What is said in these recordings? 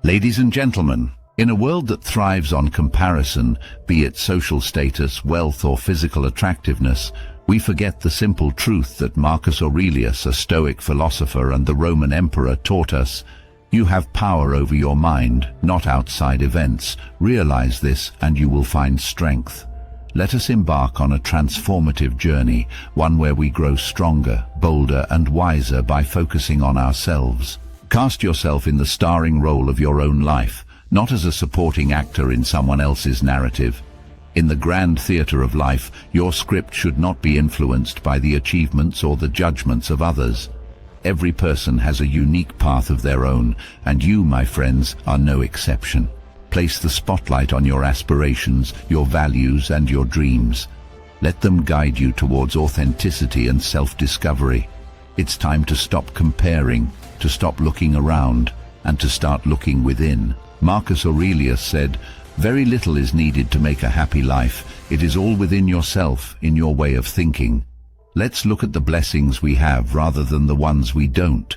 Ladies and gentlemen, in a world that thrives on comparison, be it social status, wealth or physical attractiveness, we forget the simple truth that Marcus Aurelius, a Stoic philosopher and the Roman emperor, taught us. You have power over your mind, not outside events. Realize this and you will find strength. Let us embark on a transformative journey, one where we grow stronger, bolder and wiser by focusing on ourselves. Cast yourself in the starring role of your own life, not as a supporting actor in someone else's narrative. In the grand theatre of life, your script should not be influenced by the achievements or the judgments of others. Every person has a unique path of their own, and you, my friends, are no exception. Place the spotlight on your aspirations, your values and your dreams. Let them guide you towards authenticity and self-discovery. It's time to stop comparing, to stop looking around, and to start looking within. Marcus Aurelius said, "Very little is needed to make a happy life. It is all within yourself, in your way of thinking." Let's look at the blessings we have rather than the ones we don't.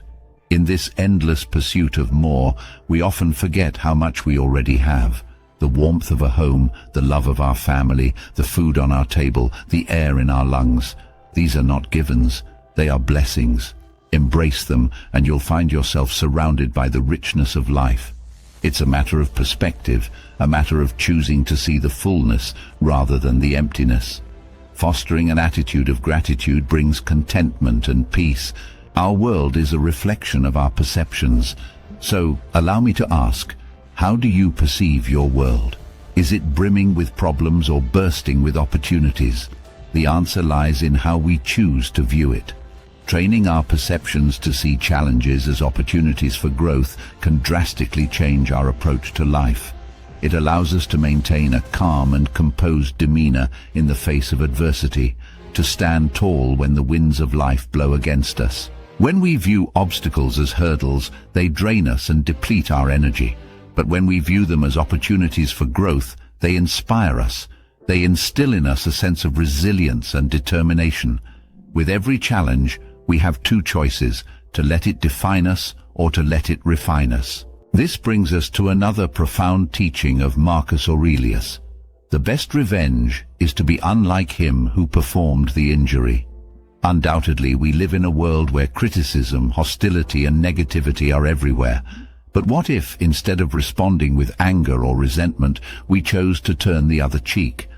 In this endless pursuit of more, we often forget how much we already have. The warmth of a home, the love of our family, the food on our table, the air in our lungs. These are not givens, they are blessings. Embrace them and you'll find yourself surrounded by the richness of life. It's a matter of perspective, a matter of choosing to see the fullness rather than the emptiness. Fostering an attitude of gratitude brings contentment and peace. Our world is a reflection of our perceptions. So, allow me to ask, how do you perceive your world? Is it brimming with problems or bursting with opportunities? The answer lies in how we choose to view it. Training our perceptions to see challenges as opportunities for growth can drastically change our approach to life. It allows us to maintain a calm and composed demeanor in the face of adversity, to stand tall when the winds of life blow against us. When we view obstacles as hurdles, they drain us and deplete our energy. But when we view them as opportunities for growth, they inspire us. They instill in us a sense of resilience and determination. With every challenge, we have two choices: to let it define us or to let it refine us. This brings us to another profound teaching of Marcus Aurelius. The best revenge is to be unlike him who performed the injury. Undoubtedly, we live in a world where criticism, hostility and negativity are everywhere. But what if, instead of responding with anger or resentment, we chose to turn the other cheek?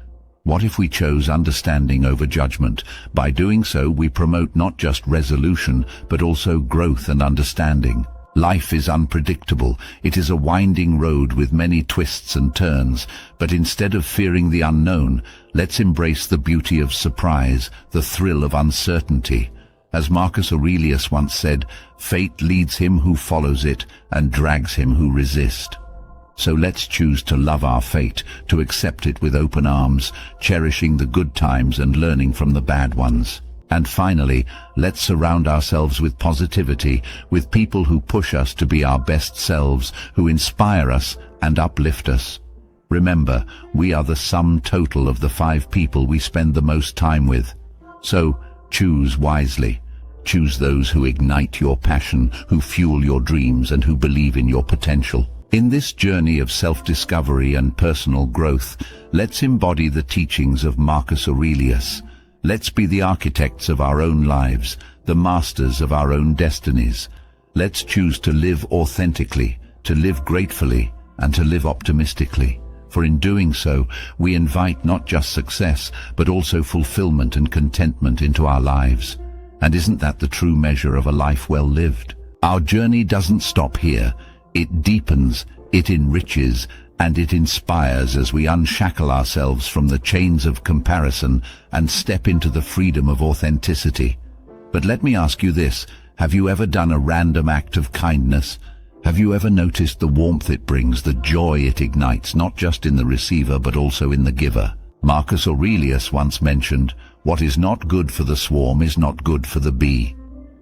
What if we chose understanding over judgment? By doing so, we promote not just resolution, but also growth and understanding. Life is unpredictable. It is a winding road with many twists and turns. But instead of fearing the unknown, let's embrace the beauty of surprise, the thrill of uncertainty. As Marcus Aurelius once said, "Fate leads him who follows it and drags him who resists." So let's choose to love our fate, to accept it with open arms, cherishing the good times and learning from the bad ones. And finally, let's surround ourselves with positivity, with people who push us to be our best selves, who inspire us and uplift us. Remember, we are the sum total of the 5 people we spend the most time with. So, choose wisely. Choose those who ignite your passion, who fuel your dreams, and who believe in your potential. In this journey of self-discovery and personal growth, let's embody the teachings of Marcus Aurelius. Let's be the architects of our own lives, the masters of our own destinies. Let's choose to live authentically, to live gratefully, and to live optimistically. For in doing so, we invite not just success, but also fulfillment and contentment into our lives. And isn't that the true measure of a life well lived? Our journey doesn't stop here. It deepens, it enriches, and it inspires as we unshackle ourselves from the chains of comparison and step into the freedom of authenticity. But let me ask you this, have you ever done a random act of kindness? Have you ever noticed the warmth it brings, the joy it ignites, not just in the receiver but also in the giver? Marcus Aurelius once mentioned, "What is not good for the swarm is not good for the bee."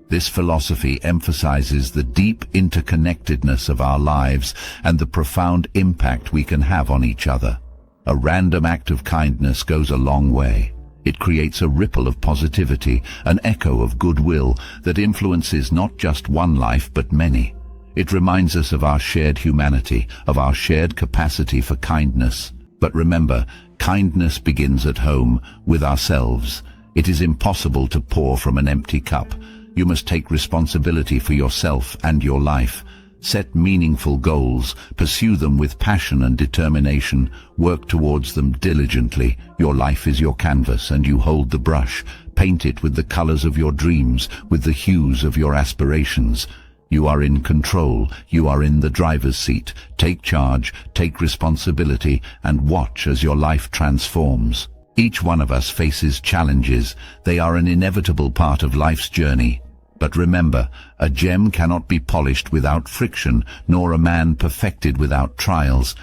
This philosophy emphasizes the deep interconnectedness of our lives and the profound impact we can have on each other. A random act of kindness goes a long way. It creates a ripple of positivity, an echo of goodwill that influences not just one life but many. It reminds us of our shared humanity, of our shared capacity for kindness. But remember, kindness begins at home, with ourselves. It is impossible to pour from an empty cup. You must take responsibility for yourself and your life. Set meaningful goals, pursue them with passion and determination, work towards them diligently. Your life is your canvas and you hold the brush. Paint it with the colors of your dreams, with the hues of your aspirations. You are in control, you are in the driver's seat. Take charge, take responsibility, and watch as your life transforms. Each one of us faces challenges. They are an inevitable part of life's journey. But remember, a gem cannot be polished without friction, nor a man perfected without trials.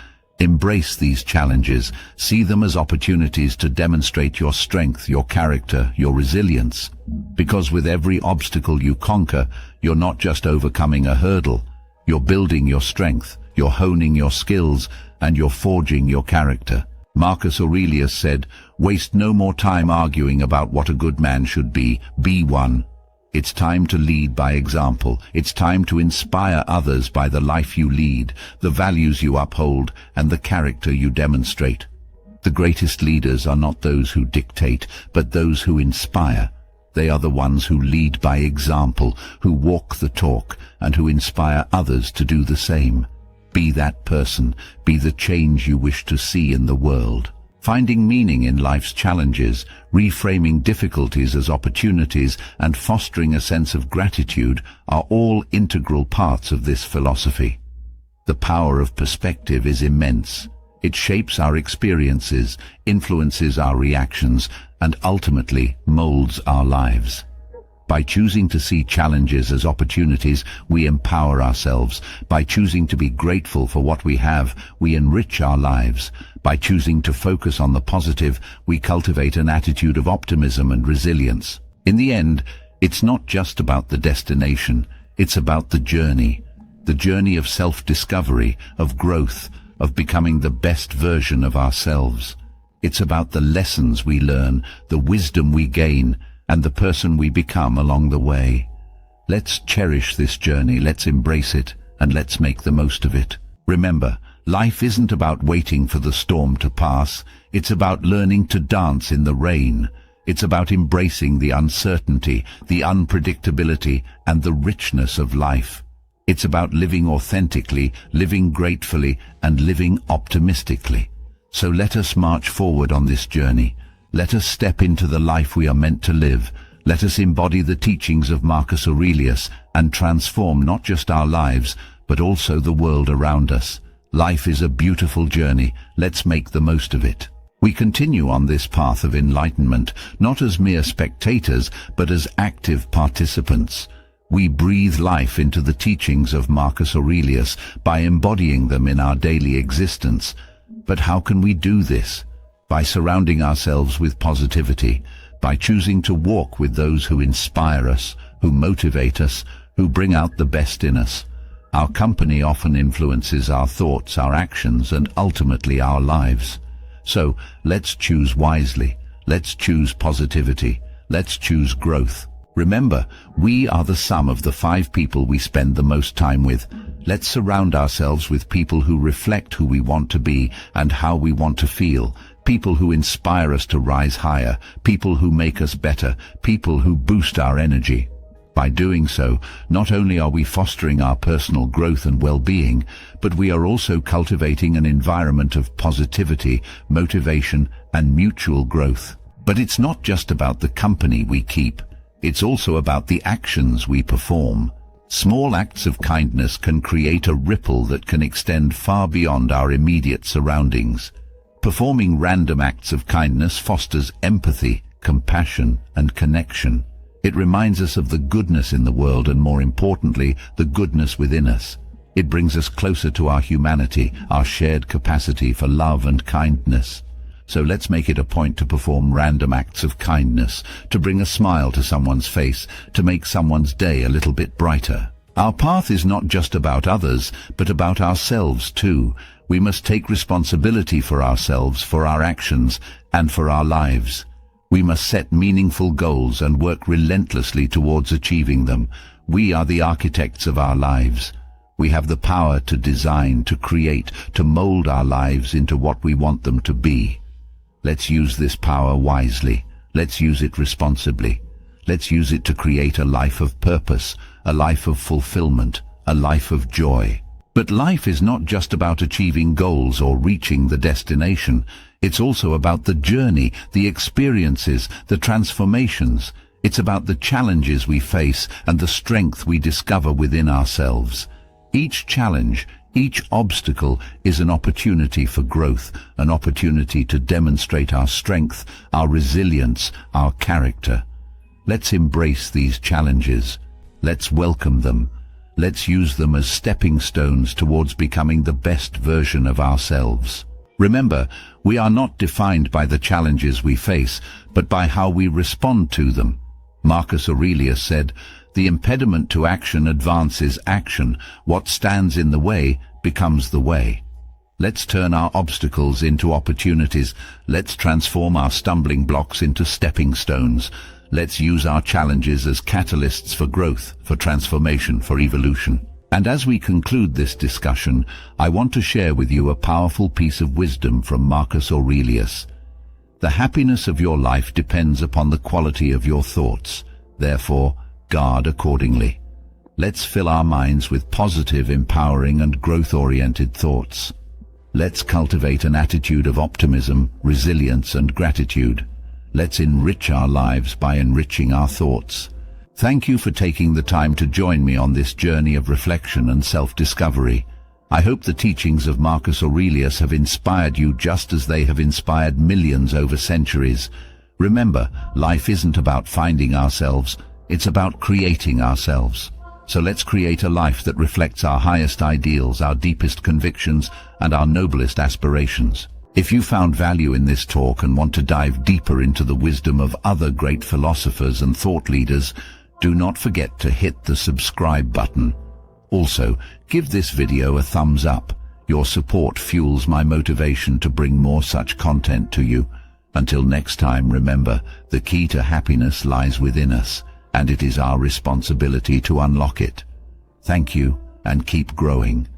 Embrace these challenges. See them as opportunities to demonstrate your strength, your character, your resilience. Because with every obstacle you conquer, you're not just overcoming a hurdle. You're building your strength, you're honing your skills, and you're forging your character. Marcus Aurelius said, "Waste no more time arguing about what a good man should be one." It's time to lead by example. It's time to inspire others by the life you lead, the values you uphold, and the character you demonstrate. The greatest leaders are not those who dictate, but those who inspire. They are the ones who lead by example, who walk the talk, and who inspire others to do the same. Be that person. Be the change you wish to see in the world. Finding meaning in life's challenges, reframing difficulties as opportunities, and fostering a sense of gratitude are all integral parts of this philosophy. The power of perspective is immense. It shapes our experiences, influences our reactions, and ultimately molds our lives. By choosing to see challenges as opportunities, we empower ourselves. By choosing to be grateful for what we have, we enrich our lives. By choosing to focus on the positive, we cultivate an attitude of optimism and resilience. In the end, it's not just about the destination, it's about the journey of self-discovery, of growth, of becoming the best version of ourselves. It's about the lessons we learn, the wisdom we gain, and the person we become along the way. Let's cherish this journey, let's embrace it, and let's make the most of it. Remember, life isn't about waiting for the storm to pass, it's about learning to dance in the rain. It's about embracing the uncertainty, the unpredictability, and the richness of life. It's about living authentically, living gratefully, and living optimistically. So let us march forward on this journey. Let us step into the life we are meant to live. Let us embody the teachings of Marcus Aurelius and transform not just our lives, but also the world around us. Life is a beautiful journey. Let's make the most of it. We continue on this path of enlightenment, not as mere spectators, but as active participants. We breathe life into the teachings of Marcus Aurelius by embodying them in our daily existence. But how can we do this? By surrounding ourselves with positivity, by choosing to walk with those who inspire us, who motivate us, who bring out the best in us. Our company often influences our thoughts, our actions, and ultimately our lives. So, let's choose wisely. Let's choose positivity. Let's choose growth. Remember, we are the sum of the 5 people we spend the most time with. Let's surround ourselves with people who reflect who we want to be and how we want to feel. People who inspire us to rise higher, people who make us better, people who boost our energy. By doing so, not only are we fostering our personal growth and well-being, but we are also cultivating an environment of positivity, motivation, and mutual growth. But it's not just about the company we keep. It's also about the actions we perform. Small acts of kindness can create a ripple that can extend far beyond our immediate surroundings. Performing random acts of kindness fosters empathy, compassion, and connection. It reminds us of the goodness in the world and, more importantly, the goodness within us. It brings us closer to our humanity, our shared capacity for love and kindness. So let's make it a point to perform random acts of kindness, to bring a smile to someone's face, to make someone's day a little bit brighter. Our path is not just about others, but about ourselves too. We must take responsibility for ourselves, for our actions, and for our lives. We must set meaningful goals and work relentlessly towards achieving them. We are the architects of our lives. We have the power to design, to create, to mold our lives into what we want them to be. Let's use this power wisely. Let's use it responsibly. Let's use it to create a life of purpose, a life of fulfillment, a life of joy. But life is not just about achieving goals or reaching the destination. It's also about the journey, the experiences, the transformations. It's about the challenges we face and the strength we discover within ourselves. Each challenge, each obstacle is an opportunity for growth, an opportunity to demonstrate our strength, our resilience, our character. Let's embrace these challenges. Let's welcome them. Let's use them as stepping stones towards becoming the best version of ourselves. Remember, we are not defined by the challenges we face, but by how we respond to them. Marcus Aurelius said, "The impediment to action advances action. What stands in the way becomes the way." Let's turn our obstacles into opportunities. Let's transform our stumbling blocks into stepping stones. Let's use our challenges as catalysts for growth, for transformation, for evolution. And as we conclude this discussion, I want to share with you a powerful piece of wisdom from Marcus Aurelius. The happiness of your life depends upon the quality of your thoughts. Therefore, guard accordingly. Let's fill our minds with positive, empowering, and growth-oriented thoughts. Let's cultivate an attitude of optimism, resilience, and gratitude. Let's enrich our lives by enriching our thoughts. Thank you for taking the time to join me on this journey of reflection and self-discovery. I hope the teachings of Marcus Aurelius have inspired you just as they have inspired millions over centuries. Remember, life isn't about finding ourselves, it's about creating ourselves. So let's create a life that reflects our highest ideals, our deepest convictions, and our noblest aspirations. If you found value in this talk and want to dive deeper into the wisdom of other great philosophers and thought leaders, do not forget to hit the subscribe button. Also, give this video a thumbs up. Your support fuels my motivation to bring more such content to you. Until next time, remember, the key to happiness lies within us, and it is our responsibility to unlock it. Thank you, and keep growing.